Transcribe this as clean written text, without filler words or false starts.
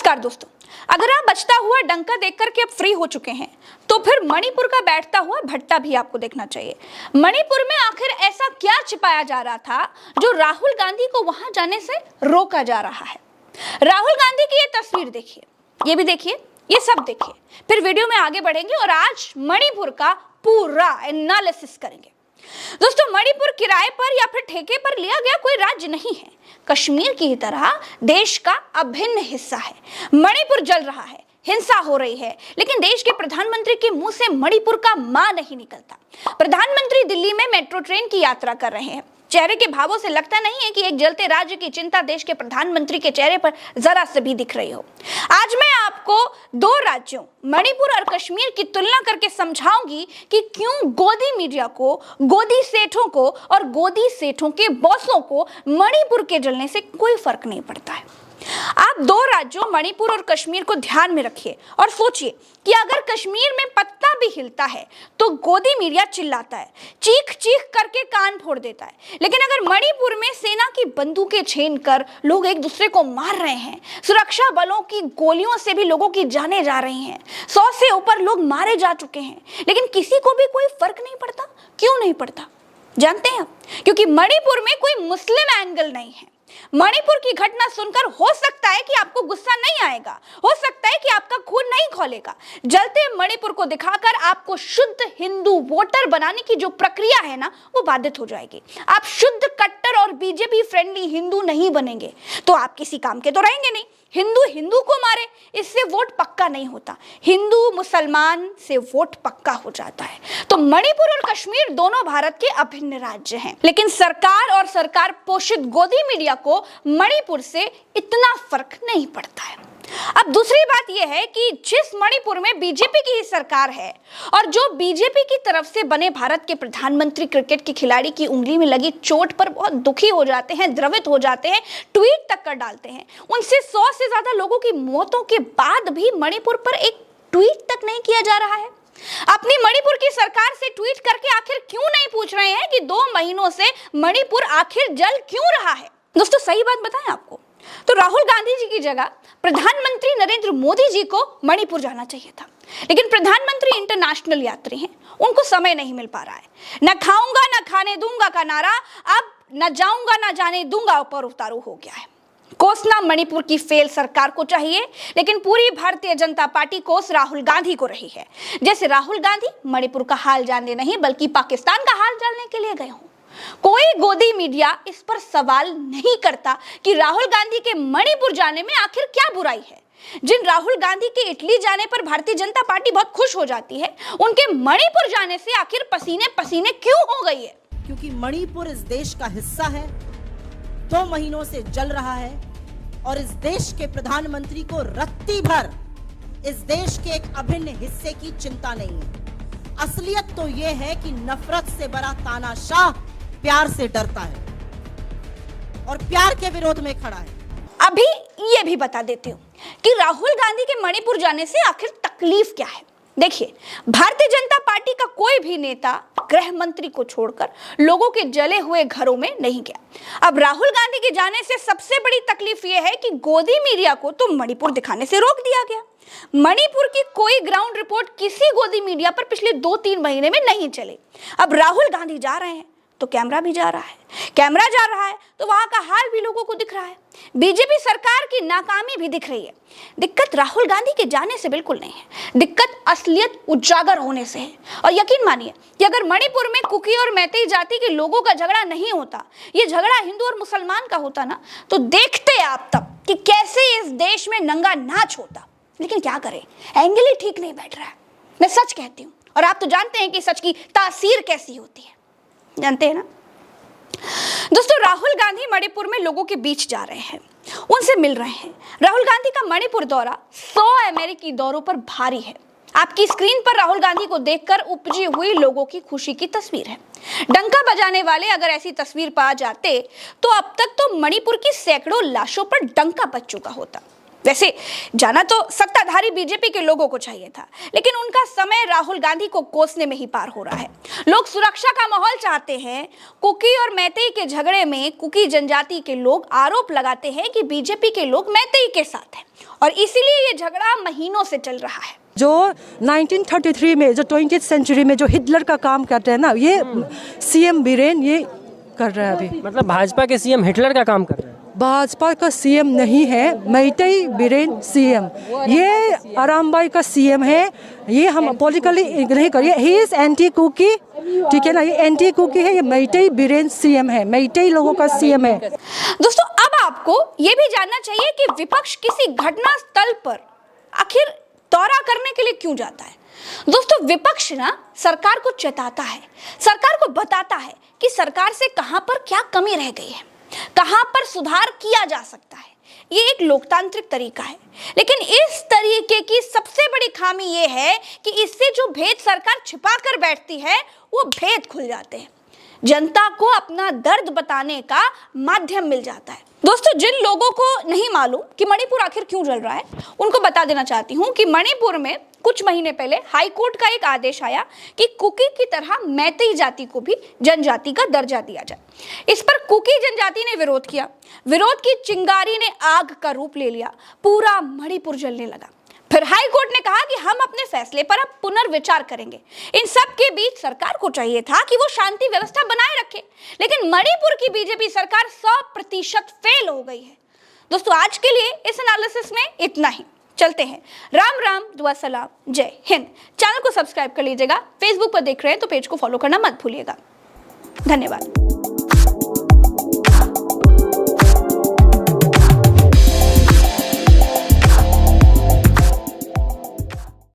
नमस्कार दोस्तों, अगर आप बचता हुआ डंका देखकर के अब फ्री हो चुके हैं तो फिर मणिपुर का बैठता हुआ भट्टा भी आपको देखना चाहिए। मणिपुर में आखिर ऐसा क्या छिपाया जा रहा था जो राहुल गांधी को वहां जाने से रोका जा रहा है। राहुल गांधी की ये तस्वीर देखिए, ये भी देखिए, ये सब देखिए, फिर वीडियो में आगे बढ़ेंगे और आज मणिपुर का पूरा एनालिसिस करेंगे। दोस्तों, मणिपुर किराए पर या फिर ठेके पर लिया गया कोई राज्य नहीं है। कश्मीर की ही तरह देश का अभिन्न हिस्सा है। मणिपुर जल रहा है, हिंसा हो रही है, लेकिन देश के प्रधानमंत्री के मुंह से मणिपुर का मा नहीं निकलता। प्रधानमंत्री दिल्ली में मेट्रो ट्रेन की यात्रा कर रहे हैं। चेहरे के भावों से लगता नहीं है कि एक जलते राज्य की चिंता देश के प्रधानमंत्री के चेहरे पर जरा से भी दिख रही हो। आज मैं आपको दो राज्यों मणिपुर और कश्मीर की तुलना करके समझाऊंगी कि क्यों गोदी मीडिया को, गोदी सेठों को और गोदी सेठों के बॉसों को मणिपुर के जलने से कोई फर्क नहीं पड़ता है। आप दो राज्यों मणिपुर और कश्मीर को ध्यान में रखिए और सोचिए कि अगर कश्मीर में पत्ता भी हिलता है तो गोदी मीडिया चिल्लाता है, चीख चीख करके कान फोड़ देता है। लेकिन अगर मणिपुर में सेना की बंदूकें छीन कर लोग एक दूसरे को मार रहे हैं, सुरक्षा बलों की गोलियों से भी लोगों की जानें जा रही हैं, 100 से ऊपर लोग मारे जा चुके हैं, लेकिन किसी को भी कोई फर्क नहीं पड़ता। क्यों नहीं पड़ता जानते हैं आप? क्योंकि मणिपुर में कोई मुस्लिम एंगल नहीं है। मणिपुर की घटना सुनकर हो सकता है कि आपको गुस्सा नहीं आएगा, हो सकता है कि आपका खून नहीं खौलेगा। जलते मणिपुर को दिखाकर आपको शुद्ध हिंदू वोटर बनाने की जो प्रक्रिया है ना, वो बाधित हो जाएगी। आप शुद्ध कट्टर और बीजेपी फ्रेंडली हिंदू नहीं बनेंगे तो आप किसी काम के तो रहेंगे नहीं। हिंदू हिंदू को मारे, इससे वोट पक्का नहीं होता। हिंदू मुसलमान से वोट पक्का हो जाता है। तो मणिपुर और कश्मीर दोनों भारत के अभिन्न राज्य हैं, लेकिन सरकार और सरकार पोषित गोदी मीडिया को मणिपुर से इतना फर्क नहीं पड़ता है। अब दूसरी बात यह है कि जिस मणिपुर में बीजेपी की ही सरकार है और जो बीजेपी की तरफ से बने भारत के प्रधानमंत्री क्रिकेट के खिलाड़ी की उंगली में लगी चोट पर बहुत दुखी हो जाते हैं, द्रवित हो जाते हैं, ट्वीट तक कर डालते हैं, उनसे 100 से ज्यादा लोगों की मौतों के बाद भी मणिपुर पर एक ट्वीट तक नहीं किया जा रहा है। अपनी मणिपुर की सरकार से ट्वीट करके आखिर क्यों नहीं पूछ रहे हैं कि 2 महीनों से मणिपुर आखिर जल क्यों रहा है? दोस्तों, सही बात बताएं आपको तो राहुल गांधी जी की जगह प्रधानमंत्री नरेंद्र मोदी जी को मणिपुर जाना चाहिए था, लेकिन प्रधानमंत्री इंटरनेशनल यात्री हैं, उनको समय नहीं मिल पा रहा है। न खाऊंगा न खाने दूंगा का नारा अब न जाऊंगा न जाने दूंगा पर उतारू हो गया है। कोसना मणिपुर की फेल सरकार को चाहिए, लेकिन पूरी भारतीय जनता पार्टी कोस राहुल गांधी को रही है। जैसे राहुल गांधी मणिपुर का हाल जानने नहीं बल्कि पाकिस्तान का हाल जानने के लिए गए हों। कोई गोदी मीडिया इस पर सवाल नहीं करता कि राहुल गांधी के मणिपुर जाने में आखिर क्या बुराई है। जिन राहुल गांधी के इटली जाने पर भारतीय जनता पार्टी बहुत खुश हो जाती है, उनके मणिपुर जाने से आखिर पसीने पसीने क्यों हो गई है? क्योंकि मणिपुर इस देश का हिस्सा है, 2 महीनों से जल रहा है और इस देश के प्रधानमंत्री को रत्ती भर इस देश के एक अभिन्न हिस्से की चिंता नहीं है। असलियत तो यह है कि नफरत से बड़ा तानाशाह प्यार से डरता है और प्यार के विरोध में खड़ा है। अभी ये भी बता देती हूँ कि राहुल गांधी के मणिपुर जाने से आखिर तकलीफ क्या है। देखिए, भारतीय जनता पार्टी का कोई भी नेता गृह मंत्री को छोड़कर लोगों के जले हुए घरों में नहीं गया। अब राहुल गांधी के जाने से सबसे बड़ी तकलीफ यह है कि गोदी मीडिया को तो मणिपुर दिखाने से रोक दिया गया। मणिपुर की कोई ग्राउंड रिपोर्ट किसी गोदी मीडिया पर पिछले 2-3 महीने में नहीं चले। अब राहुल गांधी जा रहे हैं तो कैमरा भी जा रहा है, कैमरा जा रहा है तो वहां का हाल भी लोगों को दिख रहा है। बीजेपी सरकार की नाकामी भी दिख रही है। दिक्कत राहुल गांधी के जाने से बिल्कुल नहीं है, दिक्कत असलियत उजागर होने से है। और यकीन मानिए कि अगर मणिपुर में कुकी और मैतेई जाति के लोगों का झगड़ा नहीं होता, ये झगड़ा हिंदू और मुसलमान का होता ना, तो देखते आप तब कि कैसे इस देश में नंगा नाच होता। लेकिन क्या करें, एंगल ही ठीक नहीं बैठ रहा है। मैं सच कहती हूँ और आप तो जानते हैं कि सच की तासीर कैसी होती है, जानते हैं ना। दोस्तों, राहुल गांधी मणिपुर में लोगों के बीच जा रहे हैं, उनसे मिल रहे हैं। राहुल गांधी का मणिपुर दौरा 100 अमेरिकी दौरों पर भारी है। आपकी स्क्रीन पर राहुल गांधी को देखकर उपजी हुई लोगों की खुशी की तस्वीर है। डंका बजाने वाले अगर ऐसी तस्वीर पा जाते तो अब तक तो मणिपुर की सैकड़ों लाशों पर डंका बज चुका होता। वैसे जाना तो सत्ताधारी बीजेपी के लोगों को चाहिए था, लेकिन उनका समय राहुल गांधी को कोसने में ही पार हो रहा है। लोग सुरक्षा का माहौल चाहते हैं। कुकी और मैतेई के झगड़े में कुकी जनजाति के लोग आरोप लगाते हैं कि बीजेपी के लोग मैतेई के साथ हैं और इसीलिए ये झगड़ा महीनों से चल रहा है। जो 1933 में, जो 20th सेंचुरी में जो हिटलर का काम करते हैं ना, ये सीएम बीरेन ये कर रहा है अभी। मतलब भाजपा के सीएम हिटलर का काम कर रहे हैं? भाजपा का सीएम नहीं है, मैतेई बीरेन सीएम, ये आरामबाई का सीएम है। ये हम पॉलिटिकली नहीं करिए, ही इज एंटी कुकी, ठीक है ना, ये एंटी कुकी है, ये मैतेई बीरेन सीएम है, मैतेई लोगों का सीएम है। दोस्तों, अब आपको ये भी जानना चाहिए कि विपक्ष किसी घटना स्थल पर आखिर दौरा करने के लिए क्यों जाता है। दोस्तों, विपक्ष ना सरकार को चेताता है, सरकार को बताता है कि सरकार से कहां पर क्या कमी रह गई है, कहां पर सुधार किया जा सकता है। ये एक लोकतांत्रिक तरीका है, लेकिन इस तरीके की सबसे बड़ी खामी ये है कि इससे जो भेद सरकार छिपा कर बैठती है वो भेद खुल जाते हैं। जनता को अपना दर्द बताने का माध्यम मिल जाता है। दोस्तों, जिन लोगों को नहीं मालूम कि मणिपुर आखिर क्यों जल रहा है, उनको बता देना चाहती हूँ कि मणिपुर में कुछ महीने पहले हाई कोर्ट का एक आदेश आया कि कुकी की तरह मैतेई जाति को भी जनजाति का दर्जा दिया जाए। इस पर कुकी जनजाति ने विरोध किया। विरोध की चिंगारी ने आग का रूप ले लिया, पूरा मणिपुर जलने लगा। फिर हाई कोर्ट ने कहा कि हम अपने फैसले पर अब पुनर्विचार करेंगे। इन सब के बीच सरकार को चाहिए था कि वो शांति व्यवस्था बनाए रखे, लेकिन मणिपुर की बीजेपी सरकार 100% फेल हो गई है। दोस्तों, आज के लिए इस एनालिसिस में इतना ही। चलते हैं। राम राम, दुआ सलाम, जय हिंद। चैनल को सब्सक्राइब कर लीजिएगा। फेसबुक पर देख रहे हैं तो पेज को फॉलो करना मत भूलिएगा। धन्यवाद।